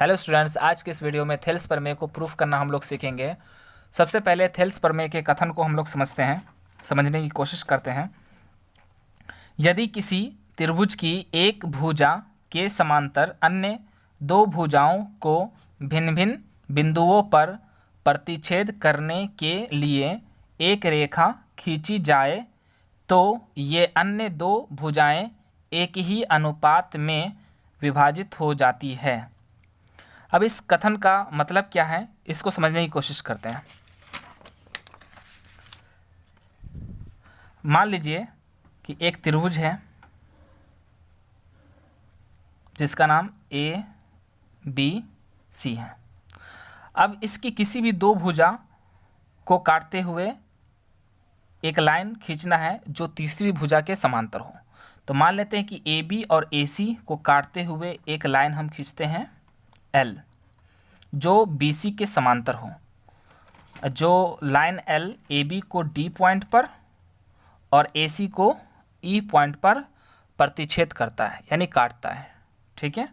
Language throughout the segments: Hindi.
हेलो स्टूडेंट्स, आज के इस वीडियो में थेल्स प्रमेय को प्रूफ करना हम लोग सीखेंगे। सबसे पहले थेल्स प्रमेय के कथन को हम लोग समझने की कोशिश करते हैं। यदि किसी त्रिभुज की एक भुजा के समांतर अन्य दो भुजाओं को भिन्न भिन्न बिंदुओं पर प्रतिच्छेद करने के लिए एक रेखा खींची जाए तो ये अन्य दो भुजाएं एक ही अनुपात में विभाजित हो जाती है। अब इस कथन का मतलब क्या है, इसको समझने की कोशिश करते हैं। मान लीजिए कि एक त्रिभुज है जिसका नाम ए बी सी है। अब इसकी किसी भी दो भुजा को काटते हुए एक लाइन खींचना है जो तीसरी भुजा के समांतर हो। तो मान लेते हैं कि ए बी और ए सी को काटते हुए एक लाइन हम खींचते हैं L, जो बी सी के समांतर हो। जो लाइन L ए बी को D पॉइंट पर और ए सी को E पॉइंट पर प्रतिच्छेद करता है, यानी काटता है। ठीक है,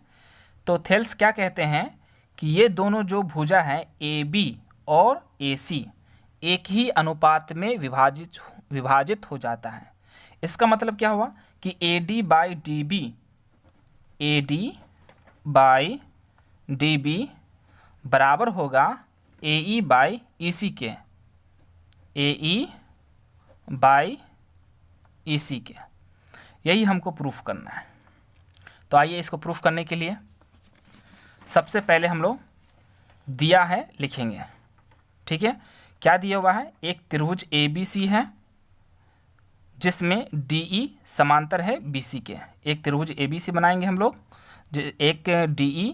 तो थेल्स क्या कहते हैं कि ये दोनों जो भुजा हैं ए बी और ए सी एक ही अनुपात में विभाजित हो जाता है। इसका मतलब क्या हुआ कि A D by D B बराबर होगा ए ई बाई ई सी के, ए ई बाई ई सी के। यही हमको प्रूफ करना है। तो आइए इसको प्रूफ करने के लिए सबसे पहले हम लोग दिया है लिखेंगे। ठीक है, क्या दिया हुआ है? एक त्रिभुज ए बी सी है जिसमें डी ई समांतर है बी सी के। एक त्रिभुज ए बी सी बनाएंगे हम लोग, एक डी ई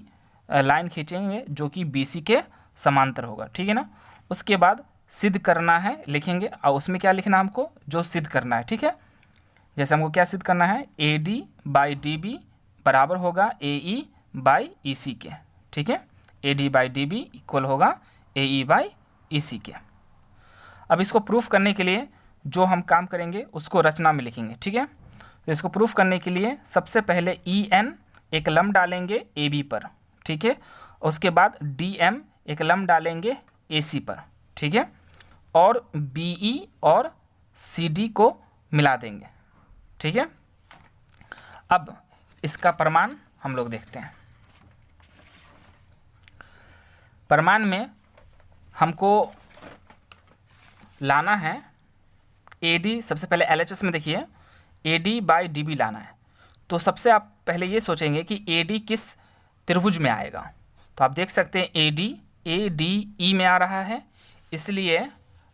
लाइन खींचेंगे जो कि बी सी के समांतर होगा। ठीक है ना। उसके बाद सिद्ध करना है लिखेंगे, और उसमें क्या लिखना है हमको? जो सिद्ध करना है। ठीक है, जैसे हमको क्या सिद्ध करना है? A D by D B बराबर होगा ए ई बाई ई सी के। ठीक है, A D by D B equal होगा ए ई बाई ई सी के। अब इसको प्रूफ करने के लिए जो हम काम करेंगे उसको रचना में लिखेंगे। ठीक है, तो इसको प्रूफ करने के लिए सबसे पहले ई एन एक लंब डालेंगे ए बी पर। ठीक है, उसके बाद डी एम एक लंब डालेंगे ए सी पर। ठीक है, और बी ई और सी डी को मिला देंगे। ठीक है, अब इसका प्रमाण हम लोग देखते हैं। प्रमाण में हमको लाना है ए डी, सबसे पहले LHS में देखिए A D by D B लाना है। तो सबसे आप पहले ये सोचेंगे कि ए डी किस त्रिभुज में आएगा। तो आप देख सकते हैं ए डी ई में आ रहा है, इसलिए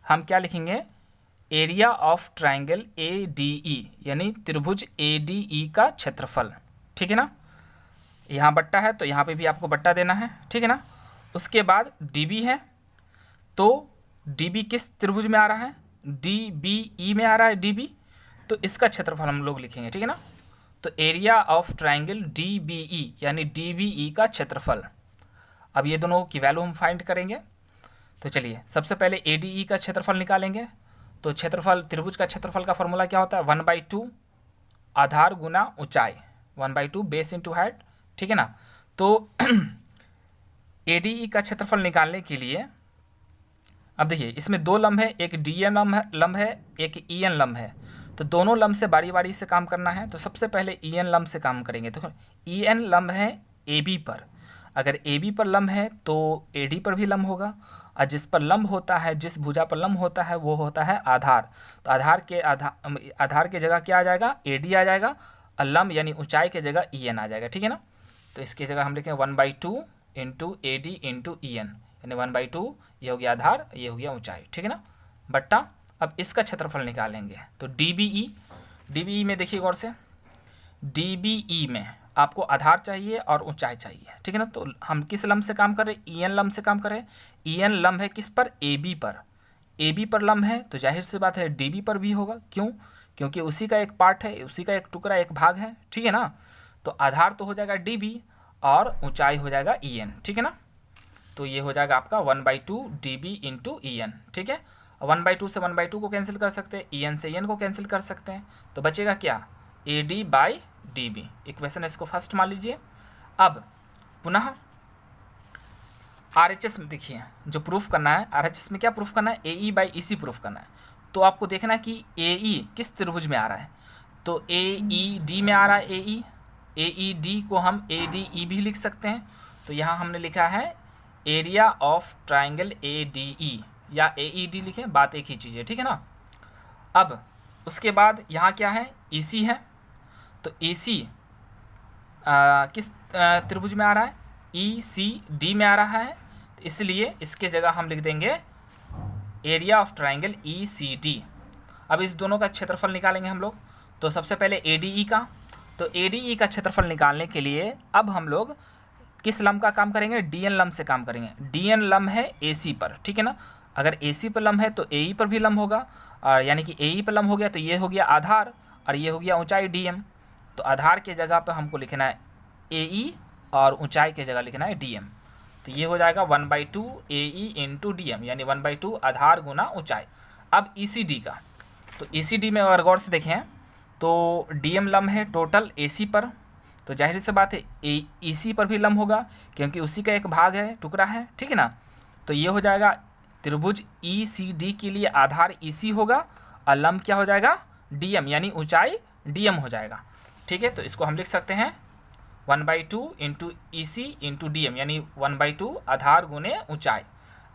हम क्या लिखेंगे? Area of triangle A D E, यानी त्रिभुज ए डी ई का क्षेत्रफल। ठीक है ना, यहाँ बट्टा है तो यहाँ पे भी आपको बट्टा देना है। ठीक है ना। उसके बाद डी बी है, तो डी बी किस त्रिभुज में आ रहा है? डी बी ई में आ रहा है डी बी, तो इसका क्षेत्रफल हम लोग लिखेंगे। ठीक है ना, तो area of triangle D B E यानी डी बी ई का क्षेत्रफल। अब ये दोनों की वैल्यू हम फाइंड करेंगे। तो चलिए सबसे पहले ए डी ई का क्षेत्रफल निकालेंगे। तो क्षेत्रफल, त्रिभुज का क्षेत्रफल का फॉर्मूला क्या होता है? 1/2 आधार गुना ऊंचाई, 1/2 बेस इंटू हाइट। ठीक है ना। तो ए डी ई का क्षेत्रफल निकालने के लिए अब देखिए इसमें दो लंब है, एक डी एन लंब है, एक ई एन लंब है। तो दोनों लंब से बारी बारी से काम करना है। तो सबसे पहले ई एन लंब से काम करेंगे। तो ई एन लंब है ए बी पर, अगर ए बी पर लंब है तो ए डी पर भी लंब होगा, और जिस पर लंब होता है, जिस भुजा पर लंब होता है वो होता है आधार। तो आधार के जगह क्या आ जाएगा? ए डी आ जाएगा, और लंब यानी ऊंचाई के जगह ई एन आ जाएगा। ठीक है ना। तो इसकी जगह हम लिखेंगे 1/2 into A D into E N, यानी 1/2 ये हो गया आधार, ये हो गया ऊंचाई। ठीक है ना, बट्टा। अब इसका क्षेत्रफल निकालेंगे। तो डी बी ई में देखिए गौर से, डी बी ई में आपको आधार चाहिए और ऊंचाई चाहिए। ठीक है ना। तो हम किस लंब से काम कर रहे हैं? ई एन लंब से काम कर रहे हैं। ई एन लंब है किस पर? ए बी पर। ए बी पर लंब है तो जाहिर सी बात है डी बी पर भी होगा। क्यों? क्योंकि उसी का एक पार्ट है, उसी का एक टुकड़ा, एक भाग है। ठीक है ना। तो आधार तो हो जाएगा डी बी और ऊंचाई हो जाएगा ई एन। ठीक है ना। तो ये हो जाएगा आपका 1/2 D B into E N. ठीक है, 1/2 से 1/2 को कैंसिल कर सकते हैं, ई एन से ई एन को कैंसिल कर सकते हैं। तो बचेगा क्या? A D by D B. Equation इसको फर्स्ट मान लीजिए। अब पुनः RHS में देखिए जो प्रूफ करना है, RHS में क्या प्रूफ करना है, AE बाई EC प्रूफ करना है। तो आपको देखना है कि AE किस त्रिभुज में आ रहा है, तो AED में आ रहा है AE, AED को हम ADE भी लिख सकते हैं। तो यहाँ हमने लिखा है एरिया ऑफ ट्राइंगल ADE या AED लिखें, बात एक ही चीज़ है, ठीक है ना। अब उसके बाद यहाँ क्या है, EC है, तो EC किस त्रिभुज में आ रहा है, ECD में आ रहा है, तो इसलिए इसके जगह हम लिख देंगे एरिया ऑफ ट्राइंगल ECD। अब इस दोनों का क्षेत्रफल निकालेंगे हम लोग। तो सबसे पहले ADE का, तो ADE का क्षेत्रफल निकालने के लिए अब हम लोग किस लंब का काम करेंगे, DN लंब से काम करेंगे। DN लंब है AC पर, ठीक है ना। अगर AC पर लंब है तो AE पर भी लंब होगा, और यानी कि AE पर लंब हो गया तो ये हो गया आधार और ये हो गया ऊंचाई DM। तो आधार के जगह पर हमको लिखना है AE और ऊंचाई के जगह लिखना है DM। तो ये हो जाएगा 1/2 AE इंटू DM, यानी 1/2 आधार गुना ऊंचाई। अब ECD का, तो ECD में अगर गौर से देखें तो DM लंब है टोटल AC पर, तो जाहिर सी बात है EC पर भी लंब होगा क्योंकि उसी का एक भाग है, टुकड़ा है, ठीक है ना। तो ये हो जाएगा त्रिभुज ECD के लिए आधार EC होगा और लंब क्या हो जाएगा, DM, यानी ऊंचाई DM हो जाएगा, ठीक है। तो इसको हम लिख सकते हैं 1/2 इंटू EC इंटू DM, यानी 1/2 आधार गुने ऊंचाई।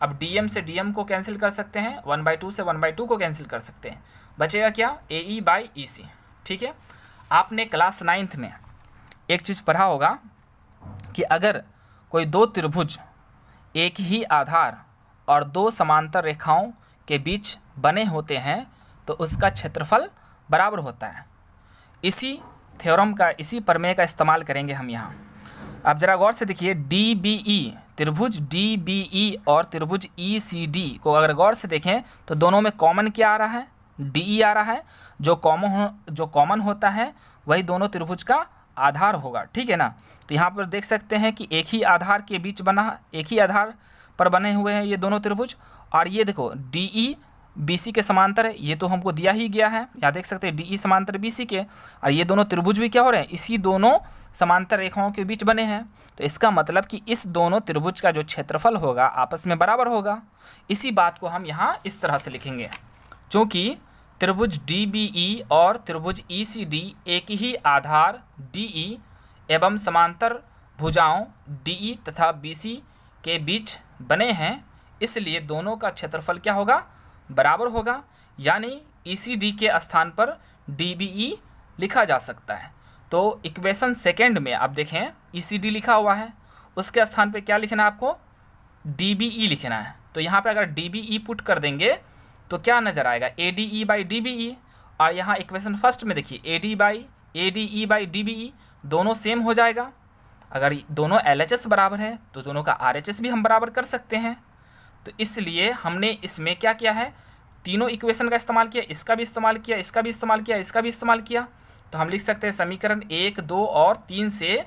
अब DM से DM को कैंसिल कर सकते हैं, 1/2 से 1/2 को कैंसिल कर सकते हैं, बचेगा क्या, AE बाई EC, ठीक है। आपने क्लास 9th में एक चीज़ पढ़ा होगा कि अगर कोई दो त्रिभुज एक ही आधार और दो समांतर रेखाओं के बीच बने होते हैं तो उसका क्षेत्रफल बराबर होता है। इसी थ्योरम का, इसी प्रमेय का इस्तेमाल करेंगे हम यहाँ। अब ज़रा गौर से देखिए, DBE त्रिभुज DBE और त्रिभुज ECD को अगर गौर से देखें तो दोनों में कॉमन क्या आ रहा है, DE आ रहा है। जो कॉमन होता है वही दोनों त्रिभुज का आधार होगा, ठीक है ना। तो यहाँ पर देख सकते हैं कि एक ही आधार के बीच बना, एक ही आधार पर बने हुए हैं ये दोनों त्रिभुज। और ये देखो DE BC के समांतर है, ये तो हमको दिया ही गया है, यहाँ देख सकते हैं DE समांतर BC के, और ये दोनों त्रिभुज भी क्या हो रहे हैं, इसी दोनों समांतर रेखाओं के बीच बने हैं। तो इसका मतलब कि इस दोनों त्रिभुज का जो क्षेत्रफल होगा आपस में बराबर होगा। इसी बात को हम यहाँ इस तरह से लिखेंगे, चूँकि त्रिभुज DBE और त्रिभुज ECD एक ही आधार DE एवं समांतर भुजाओं DE तथा BC के बीच बने हैं, इसलिए दोनों का क्षेत्रफल क्या होगा, बराबर होगा। यानी ECD के स्थान पर DBE लिखा जा सकता है। तो इक्वेशन सेकेंड में आप देखें ECD लिखा हुआ है, उसके स्थान पे क्या लिखना है आपको, DBE लिखना है। तो यहाँ पे अगर DBE पुट कर देंगे तो क्या नज़र आएगा, ADE बाई DBE। और यहाँ इक्वेशन फर्स्ट में देखिए ADE बाई DBE दोनों सेम हो जाएगा। अगर दोनों LHS बराबर है तो दोनों का RHS भी हम बराबर कर सकते हैं। तो इसलिए हमने इसमें क्या किया है, तीनों इक्वेशन का इस्तेमाल किया, इसका भी इस्तेमाल किया, इसका भी इस्तेमाल किया, इसका भी इस्तेमाल किया। तो हम लिख सकते हैं समीकरण 1, 2 और 3 से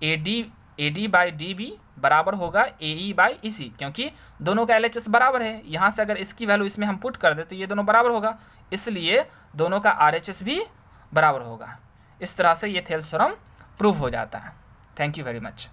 AD बाई DB बराबर होगा AE बाई EC, क्योंकि दोनों का LHS बराबर है। यहाँ से अगर इसकी वैल्यू इसमें हम पुट कर दे तो ये दोनों बराबर होगा, इसलिए दोनों का RHS भी बराबर होगा। इस तरह से ये थेल्स थ्योरम प्रूव हो जाता है। Thank you very much.